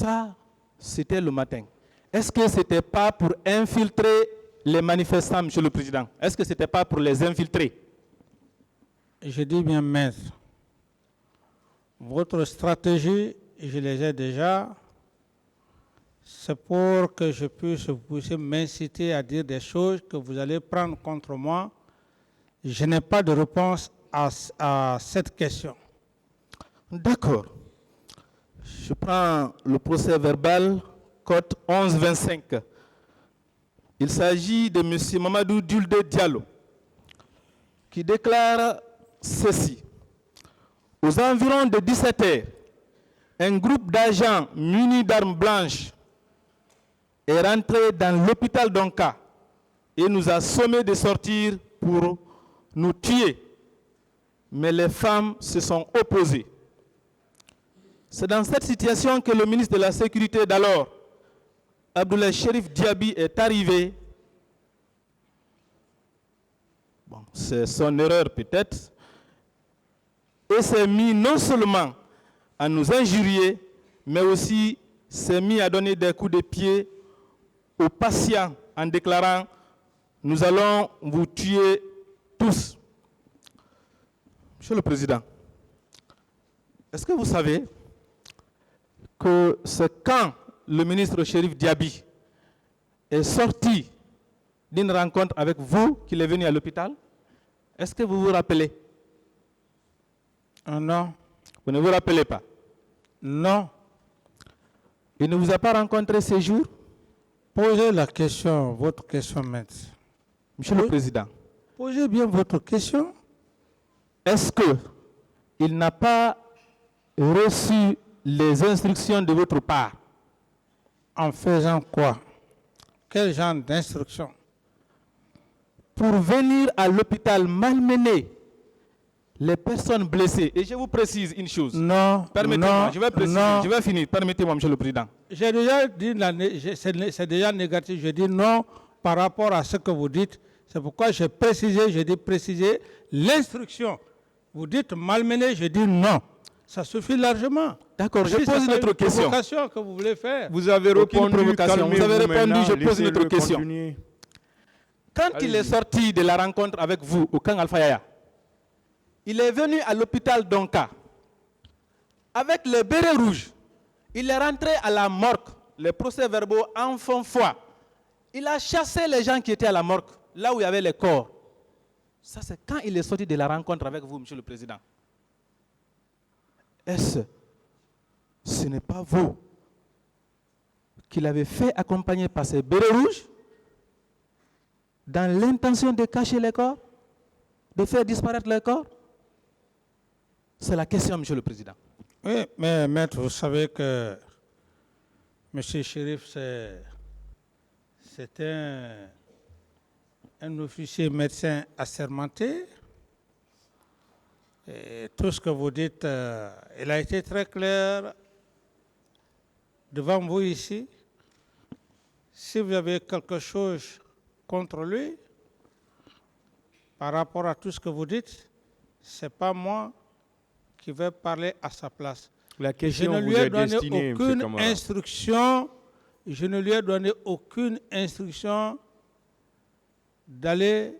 Ça, c'était le matin. Est-ce que ce n'était pas pour infiltrer les manifestants, Monsieur le Président? Est-ce que ce n'était pas pour les infiltrer? Je dis bien, maître, votre stratégie, je les ai déjà, c'est pour que je puisse vous m'inciter à dire des choses que vous allez prendre contre moi. Je n'ai pas de réponse à cette question. D'accord. Je prends le procès verbal, code 11-25. Il s'agit de M. Mamadou Dulde Diallo, qui déclare ceci. Aux environs de 17 h, un groupe d'agents munis d'armes blanches est rentré dans l'hôpital d'Onka et nous a sommé de sortir pour nous tuer. Mais les femmes se sont opposées. C'est dans cette situation que le ministre de la Sécurité d'alors, Abdoulaye Cherif Diaby, est arrivé. Bon, c'est son erreur peut-être. Et s'est mis non seulement à nous injurier, mais aussi s'est mis à donner des coups de pied aux patients en déclarant « Nous allons vous tuer tous ». Monsieur le Président, est-ce que vous savez que c'est quand le ministre Cherif Diaby est sorti d'une rencontre avec vous qu'il est venu à l'hôpital? Est-ce que vous vous rappelez? Non. Vous ne vous rappelez pas? Non. Il ne vous a pas rencontré ces jours? Posez la question, votre question, maître. Monsieur le Président, posez bien votre question. Est-ce qu'il n'a pas reçu les instructions de votre part? En faisant quoi? Quel genre d'instructions? Pour venir à l'hôpital malmener les personnes blessées. Et je vous précise une chose. Non. Permettez-moi, je vais préciser, non. je vais finir. Permettez-moi, Monsieur le Président. J'ai déjà dit, c'est déjà négatif. Je dis non par rapport à ce que vous dites. C'est pourquoi j'ai précisé, je dis préciser l'instruction. Vous dites malmener, je dis non. Ça suffit largement. D'accord, je pose une autre question. Provocation que vous voulez faire. Vous avez répondu, vous avez répondu, je pose une autre question. Continuer. Quand il est sorti de la rencontre avec vous au camp Alpha Yaya, il est venu à l'hôpital d'Onka avec le béret rouge. Il est rentré à la morgue, les procès-verbaux en fond foi. Il a chassé les gens qui étaient à la morgue, là où il y avait les corps. Ça, c'est quand il est sorti de la rencontre avec vous, Monsieur le Président. Ce n'est pas vous qui l'avez fait accompagner par ces bérets rouges dans l'intention de cacher les corps, de faire disparaître les corps? C'est la question, Monsieur le Président. Oui, mais maître, vous savez que M. Cherif, c'est un officier médecin assermenté. Et tout ce que vous dites, il a été très clair devant vous ici. Si vous avez quelque chose contre lui, par rapport à tout ce que vous dites, ce n'est pas moi qui vais parler à sa place. La question je ne lui vous ai est donné destinée, aucune instruction. Je ne lui ai donné aucune instruction d'aller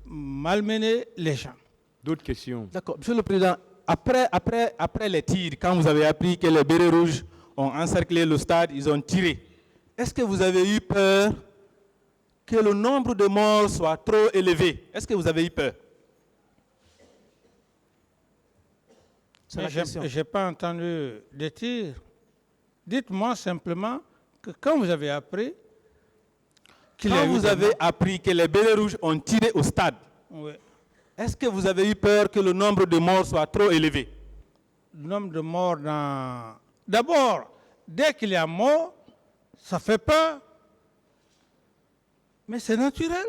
malmener les gens. D'autres questions? D'accord. Monsieur le Président, après les tirs, quand vous avez appris que les bérets rouges ont encerclé le stade, ils ont tiré, est-ce que vous avez eu peur que le nombre de morts soit trop élevé? Est-ce que vous avez eu peur? Je n'ai pas entendu de tirs. Dites-moi simplement que quand vous avez appris que les bérets rouges ont tiré au stade, oui. Est-ce que vous avez eu peur que le nombre de morts soit trop élevé? Le nombre de morts dans... D'abord, dès qu'il y a mort, ça fait peur. Mais c'est naturel.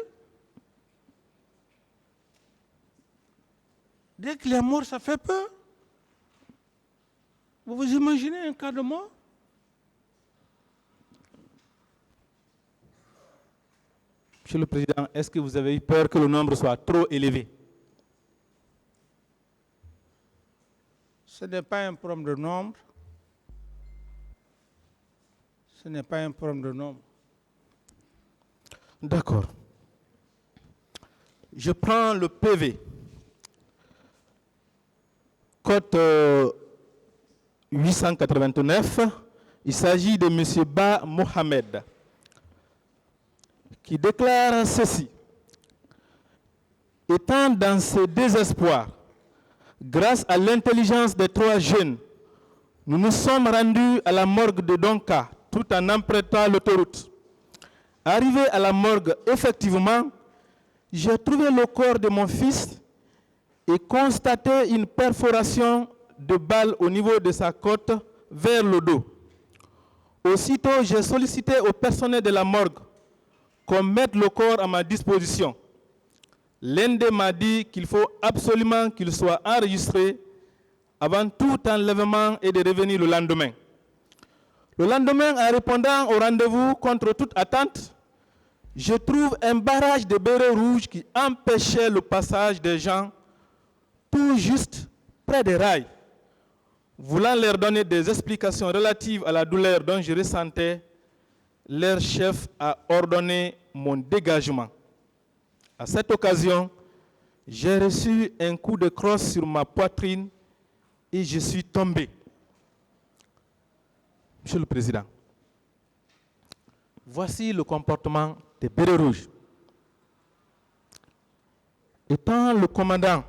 Dès qu'il y a mort, ça fait peur. Vous vous imaginez un cas de mort? Monsieur le Président, est-ce que vous avez eu peur que le nombre soit trop élevé? Ce n'est pas un problème de nombre. Ce n'est pas un problème de nombre. D'accord. Je prends le PV. Code 889. Il s'agit de M. Ba Mohamed, qui déclare ceci. Étant dans ce désespoir, grâce à l'intelligence des 3 jeunes, nous nous sommes rendus à la morgue de Donka tout en empruntant l'autoroute. Arrivé à la morgue, effectivement, j'ai trouvé le corps de mon fils et constaté une perforation de balle au niveau de sa côte vers le dos. Aussitôt, j'ai sollicité au personnel de la morgue qu'on mette le corps à ma disposition. L'un d'eux m'a dit qu'il faut absolument qu'il soit enregistré avant tout enlèvement et de revenir le lendemain. Le lendemain, en répondant au rendez-vous contre toute attente, je trouve un barrage de bérets rouges qui empêchait le passage des gens tout juste près des rails. Voulant leur donner des explications relatives à la douleur dont je ressentais, leur chef a ordonné mon dégagement. À cette occasion, j'ai reçu un coup de crosse sur ma poitrine et je suis tombé. Monsieur le Président, voici le comportement des bérets rouges. Étant le commandant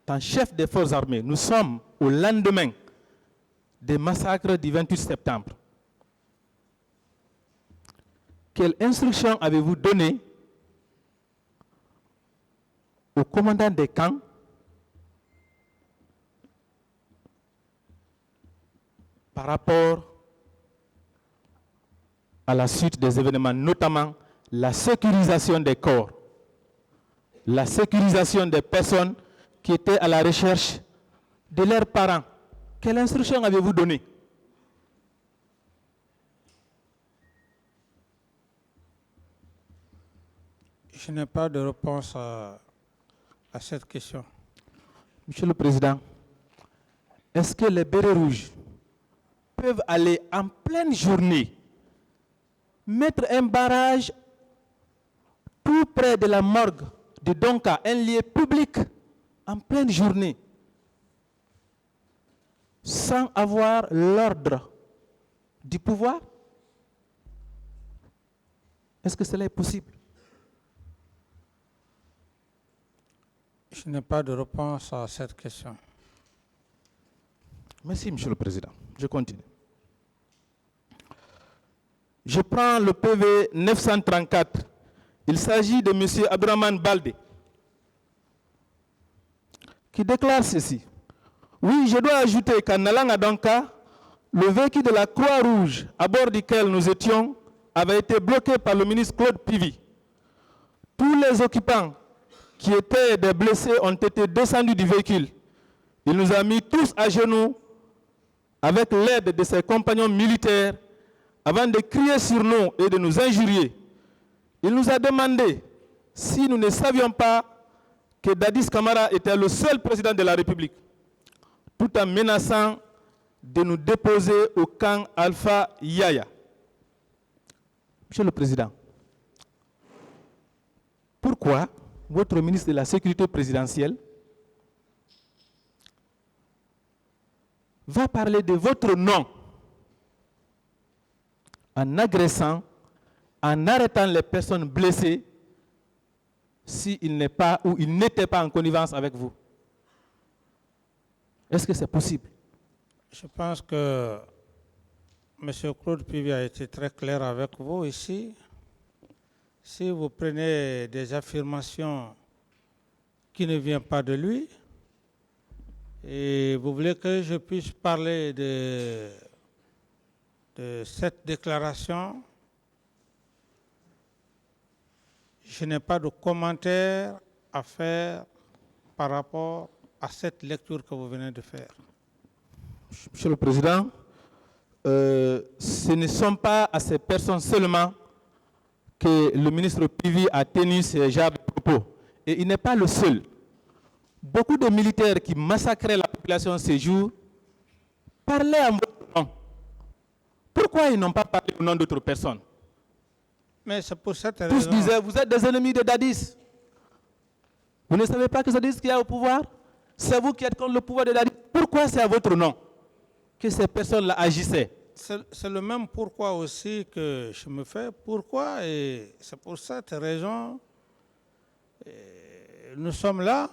en chef des forces armées, nous sommes au lendemain des massacres du 28 septembre. Quelle instruction avez-vous donnée au commandant des camps par rapport à la suite des événements, notamment la sécurisation des corps, la sécurisation des personnes qui étaient à la recherche de leurs parents? Quelle instruction avez-vous donnée? Je n'ai pas de réponse à cette question. Monsieur le Président, est-ce que les bérets rouges peuvent aller en pleine journée mettre un barrage tout près de la morgue de Donka, un lieu public, en pleine journée, sans avoir l'ordre du pouvoir? Est-ce que cela est possible? Je n'ai pas de réponse à cette question. Merci, Monsieur le Président. Je continue. Je prends le PV 934. Il s'agit de M. Abdraman Baldé, qui déclare ceci. Oui, je dois ajouter qu'en allant à Donka, le véhicule de la Croix-Rouge à bord duquel nous étions avait été bloqué par le ministre Claude Pivy. Tous les occupants qui étaient des blessés ont été descendus du véhicule. Il nous a mis tous à genoux avec l'aide de ses compagnons militaires avant de crier sur nous et de nous injurier. Il nous a demandé si nous ne savions pas que Dadis Camara était le seul président de la République, tout en menaçant de nous déposer au camp Alpha Yaya. Monsieur le Président, pourquoi votre ministre de la Sécurité présidentielle va parler de votre nom en agressant, en arrêtant les personnes blessées s'il n'est pas ou il n'était pas en connivence avec vous? Est-ce que c'est possible? Je pense que M. Claude Pivy a été très clair avec vous ici. Si vous prenez des affirmations qui ne viennent pas de lui, et vous voulez que je puisse parler de cette déclaration, je n'ai pas de commentaire à faire par rapport à cette lecture que vous venez de faire. Monsieur le Président, ce ne sont pas à ces personnes seulement que le ministre Pivy a tenu ces genres de propos. Et il n'est pas le seul. Beaucoup de militaires qui massacraient la population ces jours parlaient en votre nom. Pourquoi ils n'ont pas parlé au nom d'autres personnes? Mais c'est pour cette Tous raison. disaient, vous êtes des ennemis de Dadis. Vous ne savez pas que c'est Dadis qui est au pouvoir? C'est vous qui êtes contre le pouvoir de Dadis. Pourquoi c'est à votre nom que ces personnes-là agissaient? C'est le même pourquoi aussi que je me fais. Pourquoi? Et c'est pour cette raison nous sommes là